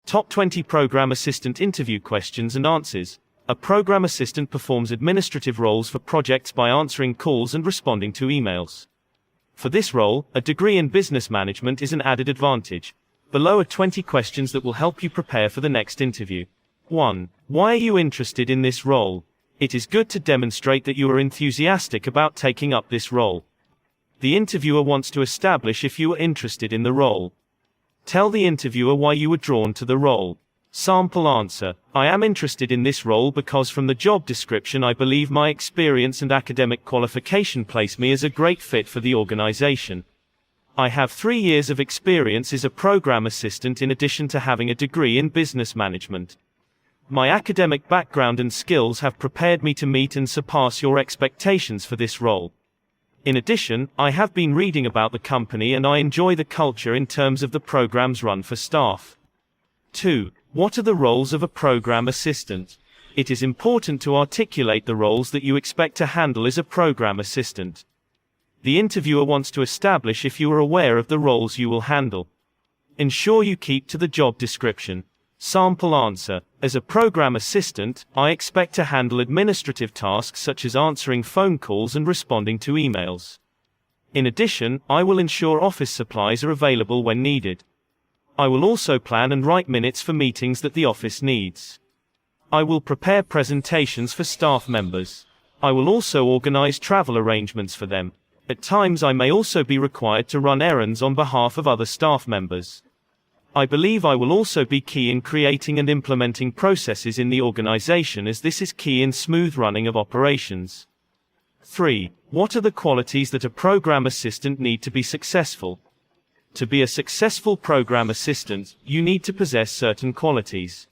Top 20 Program Assistant Interview Questions and Answers. A program assistant performs administrative roles for projects by answering calls and responding to emails. For this role, a degree in business management is an added advantage. Below are 20 questions that will help you prepare for the next interview. 1. Why are you interested in this role? It is good to demonstrate that you are enthusiastic about taking up this role. The interviewer wants to establish if you are interested in the role. Tell the interviewer why you were drawn to the role. Sample answer: I am interested in this role because from the job description I believe my experience and academic qualification place me as a great fit for the organization. I have 3 years of experience as a program assistant in addition to having a degree in business management. My academic background and skills have prepared me to meet and surpass your expectations for this role. In addition, I have been reading about the company and I enjoy the culture in terms of the programs run for staff. 2. What are the roles of a program assistant? It is important to articulate the roles that you expect to handle as a program assistant. The interviewer wants to establish if you are aware of the roles you will handle. Ensure you keep to the job description. Sample answer: as a program assistant, I expect to handle administrative tasks such as answering phone calls and responding to emails. In addition, I will ensure office supplies are available when needed. I will also plan and write minutes for meetings that the office needs. I will prepare presentations for staff members. I will also organize travel arrangements for them. At times I may also be required to run errands on behalf of other staff members. I believe I will also be key in creating and implementing processes in the organization as this is key in smooth running of operations. 3. What are the qualities that a program assistant need to be successful? To be a successful program assistant, you need to possess certain qualities.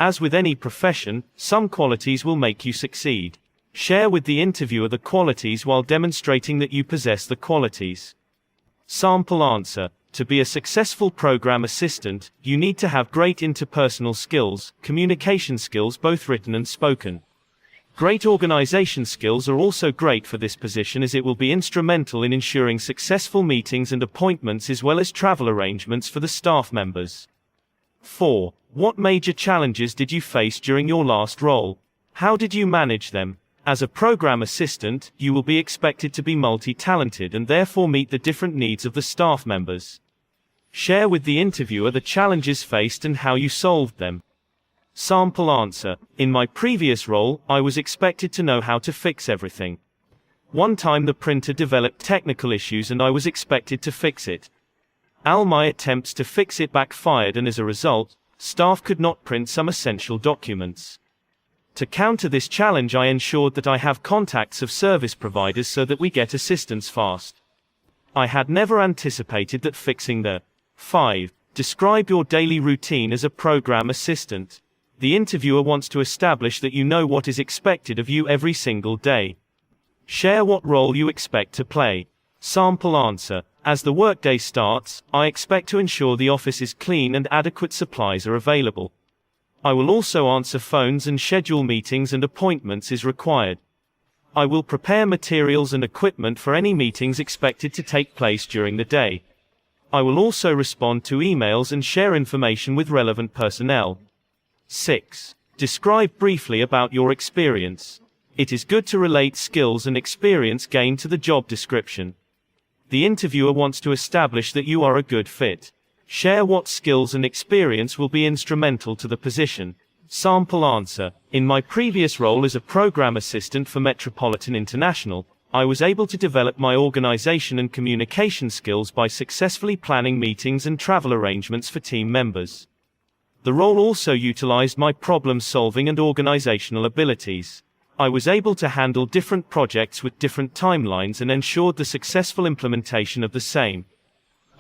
As with any profession, some qualities will make you succeed. Share with the interviewer the qualities while demonstrating that you possess the qualities. Sample answer: to be a successful program assistant, you need to have great interpersonal skills, communication skills both written and spoken. Great organization skills are also great for this position as it will be instrumental in ensuring successful meetings and appointments as well as travel arrangements for the staff members. 4. What major challenges did you face during your last role? How did you manage them? As a program assistant, you will be expected to be multi-talented and therefore meet the different needs of the staff members. Share with the interviewer the challenges faced and how you solved them. Sample answer: in my previous role, I was expected to know how to fix everything. One time the printer developed technical issues and I was expected to fix it. All my attempts to fix it backfired and as a result, staff could not print some essential documents. To counter this challenge I ensured that I have contacts of service providers so that we get assistance fast. I had never anticipated that fixing the 5. Describe your daily routine as a program assistant. The interviewer wants to establish that you know what is expected of you every single day. Share what role you expect to play. Sample answer: as the workday starts, I expect to ensure the office is clean and adequate supplies are available. I will also answer phones and schedule meetings and appointments as required. I will prepare materials and equipment for any meetings expected to take place during the day. I will also respond to emails and share information with relevant personnel. 6. Describe briefly about your experience. It is good to relate skills and experience gained to the job description. The interviewer wants to establish that you are a good fit. Share what skills and experience will be instrumental to the position. Sample answer: in my previous role as a program assistant for Metropolitan International, I was able to develop my organization and communication skills by successfully planning meetings and travel arrangements for team members. The role also utilized my problem-solving and organizational abilities. I was able to handle different projects with different timelines and ensured the successful implementation of the same.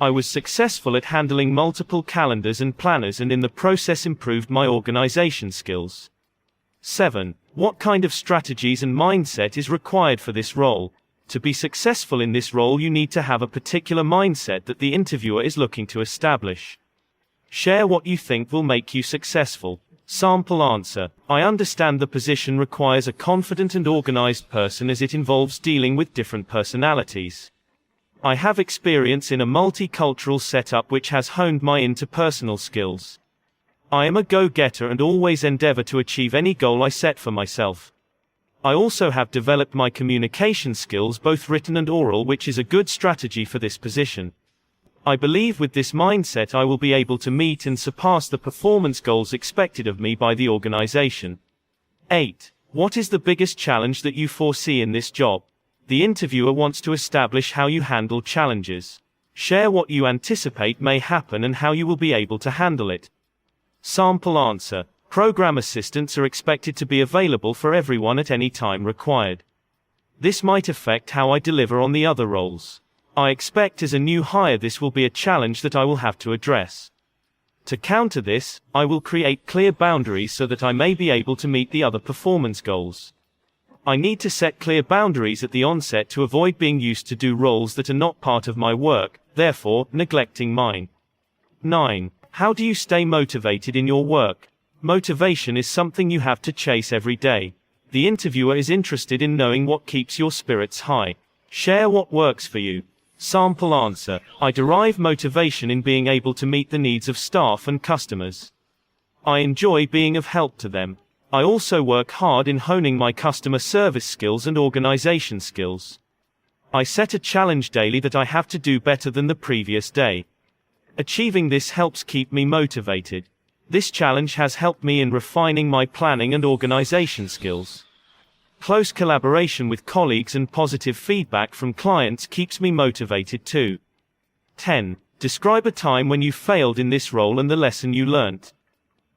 I was successful at handling multiple calendars and planners and in the process improved my organization skills. 7. What kind of strategies and mindset is required for this role? To be successful in this role you need to have a particular mindset that the interviewer is looking to establish. Share what you think will make you successful. Sample answer: I understand the position requires a confident and organized person as it involves dealing with different personalities. I have experience in a multicultural setup which has honed my interpersonal skills. I am a go-getter and always endeavor to achieve any goal I set for myself. I also have developed my communication skills, both written and oral, which is a good strategy for this position. I believe with this mindset I will be able to meet and surpass the performance goals expected of me by the organization. 8. What is the biggest challenge that you foresee in this job? The interviewer wants to establish how you handle challenges. Share what you anticipate may happen and how you will be able to handle it. Sample answer. Program assistants are expected to be available for everyone at any time required. This might affect how I deliver on the other roles. I expect as a new hire this will be a challenge that I will have to address. To counter this, I will create clear boundaries so that I may be able to meet the other performance goals. I need to set clear boundaries at the onset to avoid being used to do roles that are not part of my work, therefore neglecting mine. 9. How do you stay motivated in your work? Motivation is something you have to chase every day. The interviewer is interested in knowing what keeps your spirits high. Share what works for you. Sample answer. I derive motivation in being able to meet the needs of staff and customers. I enjoy being of help to them. I also work hard in honing my customer service skills and organization skills. I set a challenge daily that I have to do better than the previous day. Achieving this helps keep me motivated. This challenge has helped me in refining my planning and organization skills. Close collaboration with colleagues and positive feedback from clients keeps me motivated too. 10. Describe a time when you failed in this role and the lesson you learnt.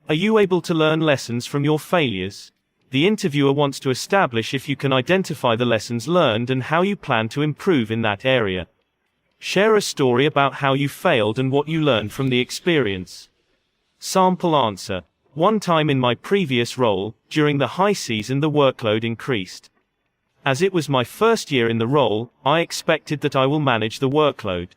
Are you able to learn lessons from your failures? The interviewer wants to establish if you can identify the lessons learned and how you plan to improve in that area. Share a story about how you failed and what you learned from the experience. Sample answer. One time in my previous role, during the high season the workload increased. As it was my first year in the role, I expected that I will manage the workload.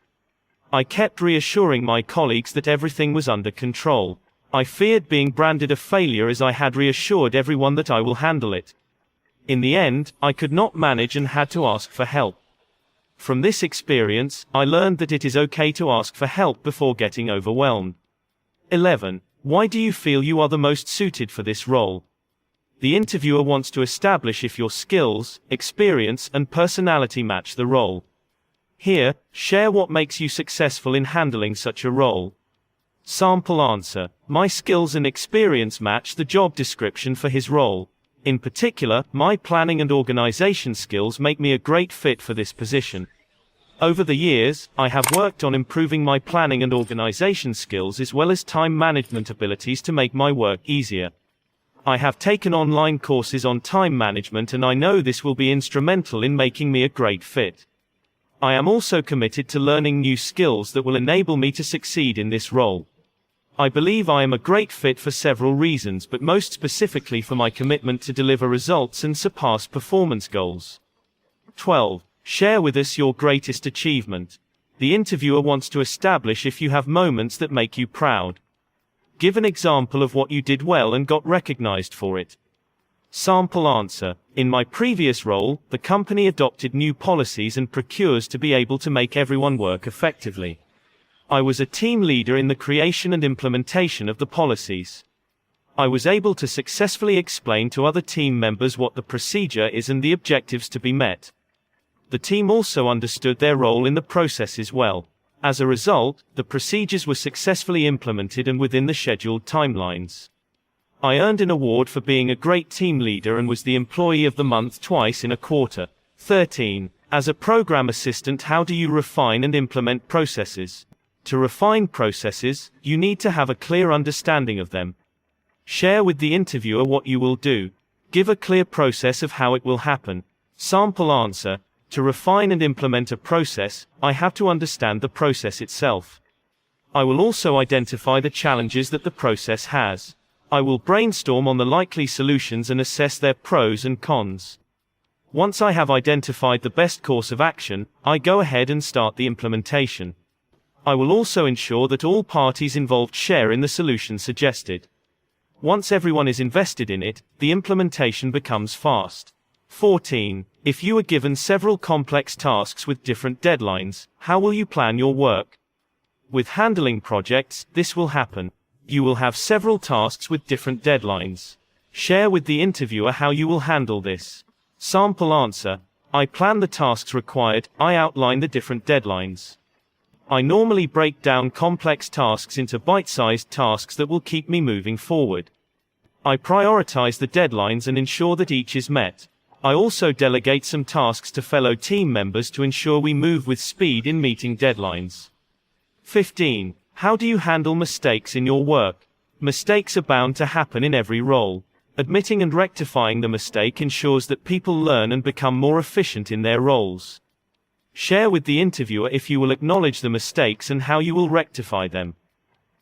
I kept reassuring my colleagues that everything was under control. I feared being branded a failure as I had reassured everyone that I will handle it. In the end, I could not manage and had to ask for help. From this experience, I learned that it is okay to ask for help before getting overwhelmed. 11. Why do you feel you are the most suited for this role? The interviewer wants to establish if your skills, experience, and personality match the role. Here, share what makes you successful in handling such a role. Sample answer. My skills and experience match the job description for his role. In particular, my planning and organization skills make me a great fit for this position. Over the years, I have worked on improving my planning and organization skills as well as time management abilities to make my work easier. I have taken online courses on time management and I know this will be instrumental in making me a great fit. I am also committed to learning new skills that will enable me to succeed in this role. I believe I am a great fit for several reasons, but most specifically for my commitment to deliver results and surpass performance goals. 12. Share with us your greatest achievement. The interviewer wants to establish if you have moments that make you proud. Give an example of what you did well and got recognized for it. Sample answer. In my previous role, the company adopted new policies and procedures to be able to make everyone work effectively. I was a team leader in the creation and implementation of the policies. I was able to successfully explain to other team members what the procedure is and the objectives to be met. The team also understood their role in the processes well. As a result, the procedures were successfully implemented and within the scheduled timelines. I earned an award for being a great team leader and was the Employee of the Month twice in a quarter. 13. As a program assistant, how do you refine and implement processes? To refine processes, you need to have a clear understanding of them. Share with the interviewer what you will do. Give a clear process of how it will happen. Sample answer. To refine and implement a process, I have to understand the process itself. I will also identify the challenges that the process has. I will brainstorm on the likely solutions and assess their pros and cons. Once I have identified the best course of action, I go ahead and start the implementation. I will also ensure that all parties involved share in the solution suggested. Once everyone is invested in it, the implementation becomes fast. 14. If you are given several complex tasks with different deadlines, how will you plan your work? With handling projects, this will happen. You will have several tasks with different deadlines. Share with the interviewer how you will handle this. Sample answer. I plan the tasks required, I outline the different deadlines. I normally break down complex tasks into bite-sized tasks that will keep me moving forward. I prioritize the deadlines and ensure that each is met. I also delegate some tasks to fellow team members to ensure we move with speed in meeting deadlines. 15. How do you handle mistakes in your work? Mistakes are bound to happen in every role. Admitting and rectifying the mistake ensures that people learn and become more efficient in their roles. Share with the interviewer if you will acknowledge the mistakes and how you will rectify them.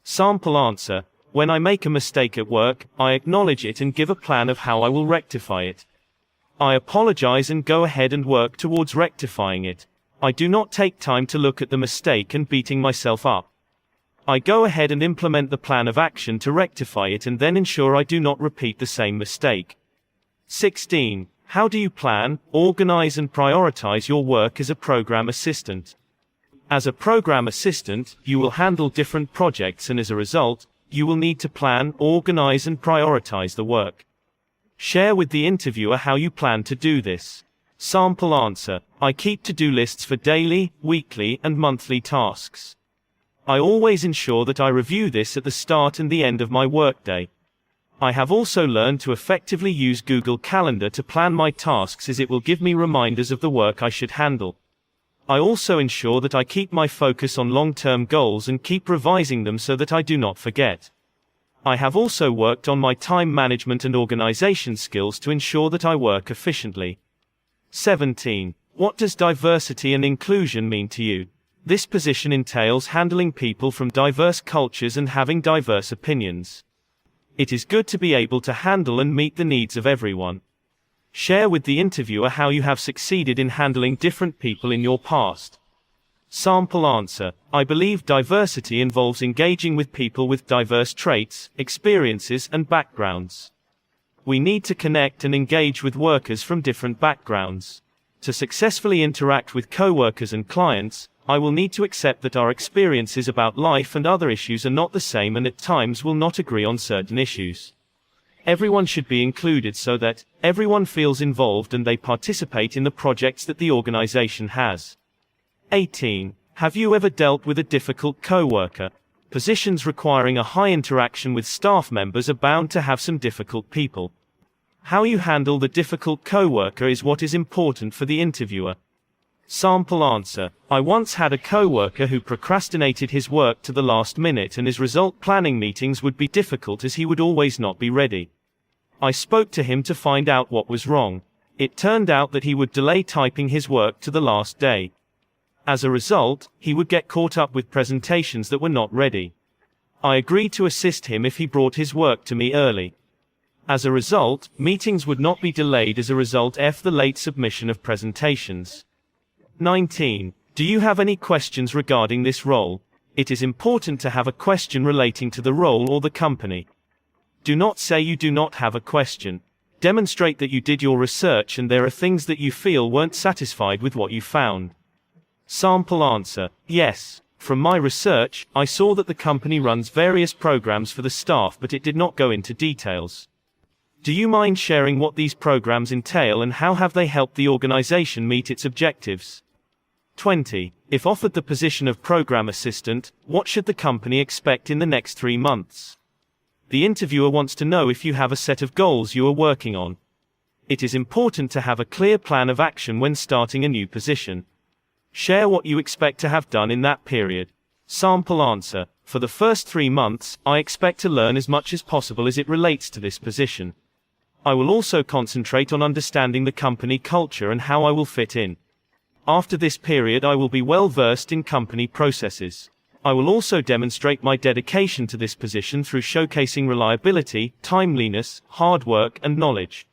Sample answer. When I make a mistake at work, I acknowledge it and give a plan of how I will rectify it. I apologize and go ahead and work towards rectifying it. I do not take time to look at the mistake and beating myself up. I go ahead and implement the plan of action to rectify it and then ensure I do not repeat the same mistake. 16. How do you plan, organize and prioritize your work as a program assistant? As a program assistant, you will handle different projects and as a result, you will need to plan, organize and prioritize the work. Share with the interviewer how you plan to do this. Sample answer. I keep to-do lists for daily, weekly, and monthly tasks. I always ensure that I review this at the start and the end of my workday. I have also learned to effectively use Google Calendar to plan my tasks as it will give me reminders of the work I should handle. I also ensure that I keep my focus on long-term goals and keep revising them so that I do not forget. I have also worked on my time management and organization skills to ensure that I work efficiently. 17. What does diversity and inclusion mean to you? This position entails handling people from diverse cultures and having diverse opinions. It is good to be able to handle and meet the needs of everyone. Share with the interviewer how you have succeeded in handling different people in your past. Sample answer. I believe diversity involves engaging with people with diverse traits, experiences, and backgrounds. We need to connect and engage with workers from different backgrounds. To successfully interact with co-workers and clients, I will need to accept that our experiences about life and other issues are not the same and at times will not agree on certain issues. Everyone should be included so that everyone feels involved and they participate in the projects that the organization has. 18. Have you ever dealt with a difficult co-worker? Positions requiring a high interaction with staff members are bound to have some difficult people. How you handle the difficult co-worker is what is important for the interviewer. Sample answer. I once had a co-worker who procrastinated his work to the last minute and as a result planning meetings would be difficult as he would always not be ready. I spoke to him to find out what was wrong. It turned out that he would delay typing his work to the last day. As a result, he would get caught up with presentations that were not ready. I agreed to assist him if he brought his work to me early. As a result, meetings would not be delayed as a result of the late submission of presentations. 19. Do you have any questions regarding this role? It is important to have a question relating to the role or the company. Do not say you do not have a question. Demonstrate that you did your research and there are things that you feel weren't satisfied with what you found. Sample answer. Yes. From my research, I saw that the company runs various programs for the staff but it did not go into details. Do you mind sharing what these programs entail and how have they helped the organization meet its objectives? 20. If offered the position of program assistant, what should the company expect in the next 3 months? The interviewer wants to know if you have a set of goals you are working on. It is important to have a clear plan of action when starting a new position. Share what you expect to have done in that period. Sample answer. For the first 3 months, I expect to learn as much as possible as it relates to this position. I will also concentrate on understanding the company culture and how I will fit in. After this period, I will be well versed in company processes. I will also demonstrate my dedication to this position through showcasing reliability, timeliness, hard work, and knowledge.